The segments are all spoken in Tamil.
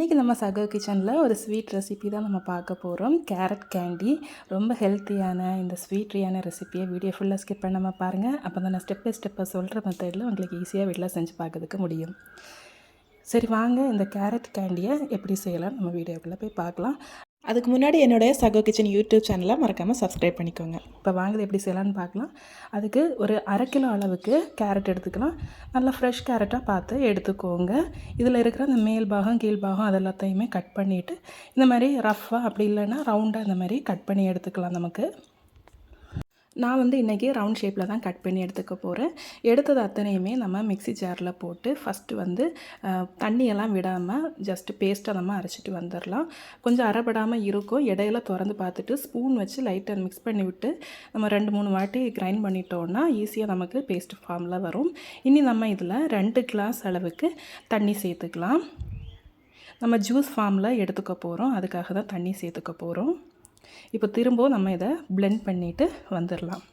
இன்றைக்கி நம்ம சகோ கிச்சனில் ஒரு ஸ்வீட் ரெசிபி தான் நம்ம பார்க்க போகிறோம். கேரட் கேண்டி ரொம்ப ஹெல்த்தியான இந்த ஸ்வீட்ரியான ரெசிபியை வீடியோ ஃபுல்லாக ஸ்கிப் பண்ணாமல் பாருங்கள். அப்போ தான் நான் ஸ்டெப் பை ஸ்டெப்பாக சொல்கிற மெத்தடில் உங்களுக்கு ஈஸியாக வீட்டில் செஞ்சு பார்க்கறதுக்கு முடியும். சரி வாங்க, இந்த கேரட் கேண்டியை எப்படி செய்யலாம் நம்ம வீடியோக்குள்ளே போய் பார்க்கலாம். அதுக்கு முன்னாடி என்னுடைய சகோ கிச்சன் யூடியூப் சேனலை மறக்காமல் சப்ஸ்கிரைப் பண்ணிக்கோங்க. இப்போ வாங்குறது எப்படி செய்யலான்னு பார்க்கலாம். அதுக்கு ஒரு 1/2 கிலோ அளவுக்கு கேரட் எடுத்துக்கலாம். நல்லா ஃப்ரெஷ் கேரட்டாக பார்த்து எடுத்துக்கோங்க. இதில் இருக்கிற அந்த மேல் பாகம் கீழ் பாகம் அதெல்லாத்தையுமே கட் பண்ணிவிட்டு இந்த மாதிரி ரஃப்பாக அப்படி இல்லைன்னா ரவுண்டாக இந்த மாதிரி கட் பண்ணி எடுத்துக்கலாம். நமக்கு நான் இன்றைக்கி ரவுண்ட் ஷேப்பில் தான் கட் பண்ணி எடுத்துக்க போகிறேன். எடுத்தது அத்தனையுமே நம்ம மிக்ஸி ஜாரில் போட்டு ஃபஸ்ட்டு தண்ணியெல்லாம் விடாமல் ஜஸ்ட்டு பேஸ்ட்டாக நம்ம அரைச்சிட்டு வந்துடலாம். கொஞ்சம் அரைப்படாமல் இருக்கும். இடையில திறந்து பார்த்துட்டு ஸ்பூன் வச்சு லைட்டாக மிக்ஸ் பண்ணி விட்டு நம்ம 2-3 வாட்டி கிரைண்ட் பண்ணிட்டோன்னா ஈஸியாக நமக்கு பேஸ்ட் ஃபார்மில் வரும். இனி நம்ம இதில் 2 கிளாஸ் அளவுக்கு தண்ணி சேர்த்துக்கலாம். நம்ம ஜூஸ் ஃபார்மில் எடுத்துக்க போகிறோம், அதுக்காக தான் தண்ணி சேர்த்துக்க போகிறோம். இப்போ திரும்பவும் நம்ம இதை பிளெண்ட் பண்ணிவிட்டு வந்துடலாம்.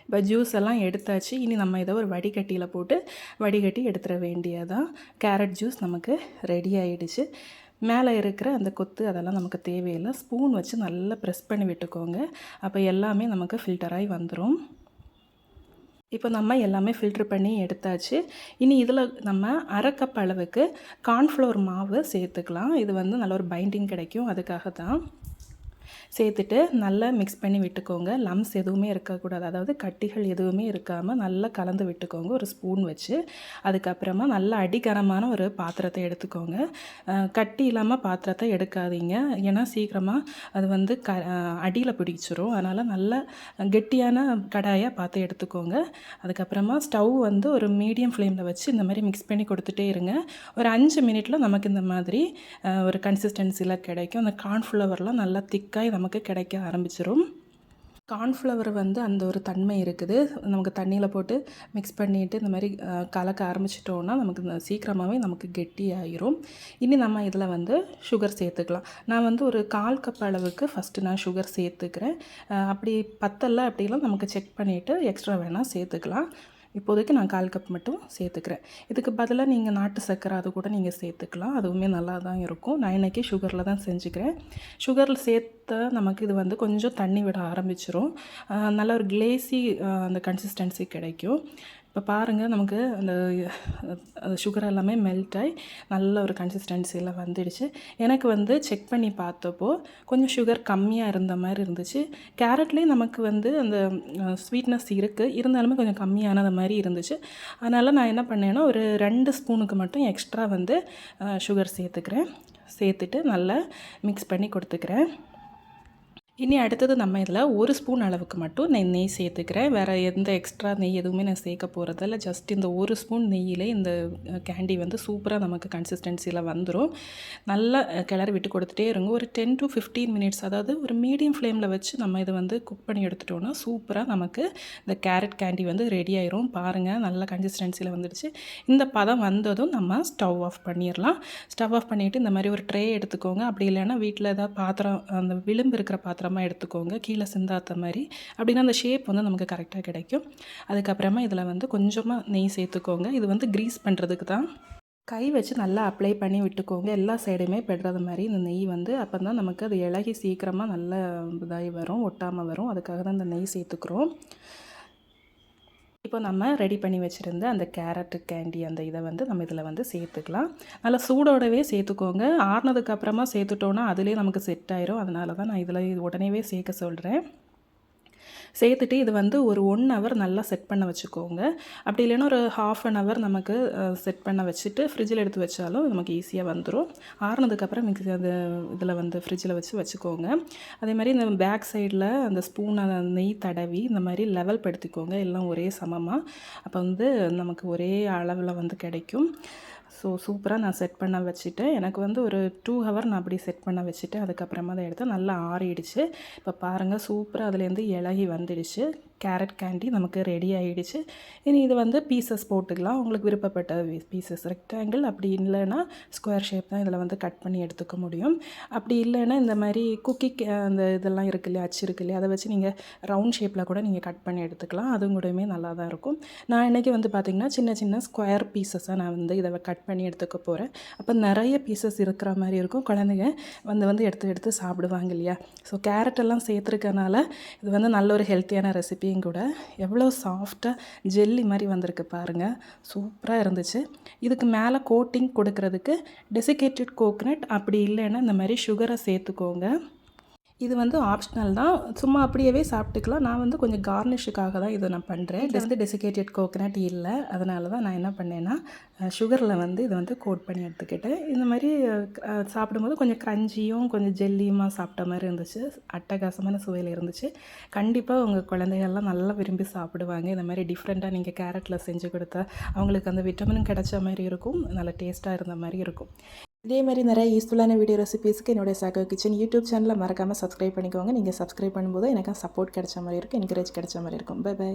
இப்போ ஜூஸ் எல்லாம் எடுத்தாச்சு. இனி நம்ம இதை ஒரு வடிகட்டியில் போட்டு வடிகட்டி எடுத்துட வேண்டியதான். கேரட் ஜூஸ் நமக்கு ரெடி ஆகிடுச்சு. மேலே இருக்கிற அந்த கொத்து அதெல்லாம் நமக்கு தேவையில்லை. ஸ்பூன் வச்சு நல்லா ப்ரெஸ் பண்ணி விட்டுக்கோங்க. அப்போ எல்லாமே நமக்கு ஃபில்டராகி வந்துடும். இப்போ நம்ம எல்லாமே ஃபில்ட்ரு பண்ணி எடுத்தாச்சு. இனி இதில் நம்ம 1/2 கப் அளவுக்கு கார்ன்ஃப்ளவர் மாவு சேர்த்துக்கலாம். இது நல்ல ஒரு பைண்டிங் கிடைக்கும், அதுக்காக தான். சேர்த்துட்டு நல்லா மிக்ஸ் பண்ணி விட்டுக்கோங்க. லம்ஸ் எதுவுமே இருக்கக்கூடாது, அதாவது கட்டிகள் எதுவுமே இருக்காமல் நல்லா கலந்து விட்டுக்கோங்க ஒரு ஸ்பூன் வச்சு. அதுக்கப்புறமா நல்லா அடிகரமான ஒரு பாத்திரத்தை எடுத்துக்கோங்க. கட்டி இல்லாமல் பாத்திரத்தை எடுக்காதீங்க, ஏன்னா சீக்கிரமாக அது அடியில் பிடிச்சிரும். அதனால் நல்லா கெட்டியான கடாயாக பார்த்து எடுத்துக்கோங்க. அதுக்கப்புறமா ஸ்டவ் ஒரு மீடியம் ஃப்ளேமில் வச்சு இந்த மாதிரி மிக்ஸ் பண்ணி கொடுத்துட்டே இருங்க. ஒரு 5 மினிட்டில் நமக்கு இந்த மாதிரி ஒரு கன்சிஸ்டன்சியில் கிடைக்கும். அந்த கார்ன்ஃப்ளவர்லாம் நல்லா திக்காக நமக்கு கிடைக்க ஆரம்பிச்சிரும். கார்ன்ஃப்ளவர் அந்த ஒரு தன்மை இருக்குது. நமக்கு தண்ணியில் போட்டு மிக்ஸ் பண்ணிவிட்டு இந்த மாதிரி கலக்க ஆரம்பிச்சிட்டோன்னா நமக்கு சீக்கிரமாகவே நமக்கு கெட்டி ஆகிரும். இனி நம்ம இதில் சுகர் சேர்த்துக்கலாம். நான் ஒரு 1/4 கப் அளவுக்கு ஃபஸ்ட்டு நான் சுகர் சேர்த்துக்கிறேன். அப்படி பத்தலை அப்படிலாம் நமக்கு செக் பண்ணிவிட்டு எக்ஸ்ட்ரா வேணால் சேர்த்துக்கலாம். இப்போதைக்கு நான் 1/4 கப் மட்டும் சேர்த்துக்கிறேன். இதுக்கு பதிலாக நீங்கள் நாட்டு சர்க்கரை அது கூட நீங்கள் சேர்த்துக்கலாம், அதுவுமே நல்லா தான் இருக்கும். நான் இன்றைக்கி சுகரில் தான் செஞ்சுக்கிறேன். சுகரில் சேர்த்தா நமக்கு இது கொஞ்சம் தண்ணி விட ஆரம்பிச்சிரும். நல்ல ஒரு கிளேசி அந்த கன்சிஸ்டன்சி கிடைக்கும். இப்போ பாருங்கள், நமக்கு அந்த சுகர் எல்லாமே மெல்ட் ஆகி நல்ல ஒரு கன்சிஸ்டன்சியில் வந்துடுச்சு. எனக்கு செக் பண்ணி பார்த்தப்போ கொஞ்சம் சுகர் கம்மியாக இருந்த மாதிரி இருந்துச்சு. கேரட்லேயும் நமக்கு அந்த ஸ்வீட்னஸ் இருக்குது, இருந்தாலுமே கொஞ்சம் கம்மியானது மாதிரி இருந்துச்சு. அதனால் நான் என்ன பண்ணேன்னா ஒரு 2 ஸ்பூனுக்கு மட்டும் எக்ஸ்ட்ரா சுகர் சேர்த்துக்கிறேன். சேர்த்துட்டு நல்லா மிக்ஸ் பண்ணி கொடுத்துக்கிறேன். இனி அடுத்தது நம்ம இதில் 1 ஸ்பூன் அளவுக்கு மட்டும் நெய் சேர்த்துக்கிறேன். வேறு எந்த எக்ஸ்ட்ரா நெய் எதுவுமே நான் சேர்க்க போகிறதில்ல. ஜஸ்ட் இந்த 1 ஸ்பூன் நெய்யிலே இந்த கேண்டி சூப்பராக நமக்கு கன்சிஸ்டன்சியில் வந்துடும். நல்லா கிளறி விட்டு கொடுத்துட்டே இருங்க. ஒரு 10 to 15 மினிட்ஸ், அதாவது ஒரு மீடியம் ஃப்ளேமில் வச்சு நம்ம இதை குக் பண்ணி எடுத்துட்டோன்னா சூப்பராக நமக்கு இந்த கேரட் கேண்டி ரெடி ஆயிரும். பாருங்கள், நல்ல கன்சிஸ்டன்சியில் வந்துடுச்சு. இந்த பதம் வந்ததும் நம்ம ஸ்டவ் ஆஃப் பண்ணிடலாம். ஸ்டவ் ஆஃப் பண்ணிவிட்டு இந்த மாதிரி ஒரு ட்ரே எடுத்துக்கோங்க. அப்படி இல்லைன்னா வீட்டில் ஏதாவது பாத்திரம், அந்த விளிம்பு இருக்கிற பாத்திரம் எடுத்துக்கோங்க, கீழே சிந்தாத்த மாதிரி. அப்படின்னா அந்த ஷேப் நமக்கு கரெக்டாக கிடைக்கும். அதுக்கப்புறமா இதில் கொஞ்சமாக நெய் சேர்த்துக்கோங்க. இது க்ரீஸ் பண்ணுறதுக்கு தான். கை வச்சு நல்லா அப்ளை பண்ணி விட்டுக்கோங்க, எல்லா சைடுமே பெடுறது மாதிரி இந்த நெய் அப்போ தான் நமக்கு அது இலகி சீக்கிரமாக நல்ல இதாகி வரும், ஒட்டாமல் வரும். அதுக்காக தான் இந்த நெய் சேர்த்துக்கிறோம். இப்போ நம்ம ரெடி பண்ணி வச்சுருந்த அந்த கேரட் கேண்டி அந்த இதை நம்ம இதில் சேர்த்துக்கலாம். நல்லா சூடோடவே சேர்த்துக்கோங்க. ஆறுனதுக்கப்புறமா சேர்த்துட்டோன்னா அதுலேயே நமக்கு செட் ஆயிரும். அதனால தான் நான் இதில் உடனேவே சேர்க்க சொல்கிறேன். சேர்த்துட்டு இது ஒரு 1 ஹவர் நல்லா செட் பண்ண வச்சுக்கோங்க. அப்படி இல்லைன்னா ஒரு 1/2 hour நமக்கு செட் பண்ண வச்சுட்டு ஃப்ரிட்ஜில் எடுத்து வச்சாலும் நமக்கு ஈஸியாக வந்துடும். ஆறுனதுக்கப்புறம் மிக்ஸி அது இதில் ஃப்ரிட்ஜில் வச்சுக்கோங்க. அதே மாதிரி இந்த பேக் சைடில் அந்த ஸ்பூனை நெய் தடவி இந்த மாதிரி லெவல் படுத்திக்கோங்க, எல்லாம் ஒரே சமமாக. அப்போ நமக்கு ஒரே அளவில் கிடைக்கும். ஸோ சூப்பராக நான் செட் பண்ண வச்சுட்டேன். எனக்கு ஒரு 2 hour நான் அப்படி செட் பண்ண வச்சுட்டேன். அதுக்கப்புறமா தான் எடுத்து நல்லா ஆறிடுச்சு. இப்போ பாருங்கள், சூப்பராக அதுலேருந்து இலகி வந்துடுச்சு. கேரட் கேண்டி நமக்கு ரெடி ஆகிடுச்சு. இனி இது பீசஸ் போட்டுக்கலாம். உங்களுக்கு விருப்பப்பட்ட பீசஸ், ரெக்டாங்கிள் அப்படி இல்லைன்னா ஸ்கொயர் ஷேப் தான் இதில் கட் பண்ணி எடுத்துக்க முடியும். அப்படி இல்லைன்னா இந்த மாதிரி குக்கி அந்த இதெல்லாம் இருக்கு இல்லையா, அச்சு இருக்கு இல்லையா, அதை வச்சு நீங்கள் ரவுண்ட் ஷேப்பில் கூட நீங்கள் கட் பண்ணி எடுத்துக்கலாம். அதுவும் கூடவே நல்லா தான் இருக்கும். நான் இன்றைக்கி பார்த்திங்கன்னா சின்ன சின்ன ஸ்கொயர் பீசஸாக நான் இதை கட் கட் பண்ணி எடுத்துக்க போகிறேன். அப்போ நிறைய பீசஸ் இருக்கிற மாதிரி இருக்கும், குழந்தைங்க வந்து எடுத்து சாப்பிடுவாங்க இல்லையா. ஸோ கேரட்டெல்லாம் சேர்த்துருக்கனால இது வந்து நல்ல ஒரு ஹெல்த்தியான ரெசிபியும் கூட. எவ்வளோ சாஃப்டாக ஜெல்லி மாதிரி வந்திருக்கு பாருங்கள், சூப்பராக இருந்துச்சு. இதுக்கு மேலே கோட்டிங் கொடுக்கறதுக்கு டெசிகேட்டட் கோகனட், அப்படி இல்லைன்னா இந்த மாதிரி சுகரை சேர்த்துக்கோங்க. இது வந்து ஆப்ஷனல் தான், சும்மா அப்படியே சாப்பிட்டுக்கலாம். நான் வந்து கொஞ்சம் கார்னிஷுக்காக தான் இதை நான் பண்ணுறேன். இது வந்து டெசிகேட்டட் கோகனட் இல்லை, அதனால தான் நான் என்ன பண்ணேன்னா சுகரில் வந்து இதை வந்து கோட் பண்ணி எடுத்துக்கிட்டேன். இந்த மாதிரி சாப்பிடும்போது கொஞ்சம் க்ரன்ச்சியும் கொஞ்சம் ஜெல்லியுமாக சாப்பிட்ட மாதிரி இருந்துச்சு. அட்டகாசமான சுவையில் இருந்துச்சு. கண்டிப்பாக உங்கள் குழந்தைகள்லாம் நல்லா விரும்பி சாப்பிடுவாங்க. இந்த மாதிரி டிஃப்ரெண்ட்டாக நீங்கள் கேரட்டில் செஞ்சு கொடுத்தா அவங்களுக்கு அந்த விட்டமினும் கிடைச்ச மாதிரி இருக்கும், நல்ல டேஸ்ட்டாக இருந்த மாதிரி இருக்கும். இதே மாதிரி நிறைய யூஸ்ஃபுல்லான வீடியோ ரெசிபீஸ்க்கு என்னுடைய சாகோ கிச்சன் யூடியூப் சேனலை மறக்காமல் சப்ஸ்கிரைப் பண்ணிக்கோங்க. நீங்கள் சப்ஸ்கிரைப் பண்ணும்போது எனக்கு சப்போர்ட் கிடைச்ச மாதிரி இருக்கும், என்கரேஜ் கிடைச்ச மாதிரி இருக்கும். Bye by.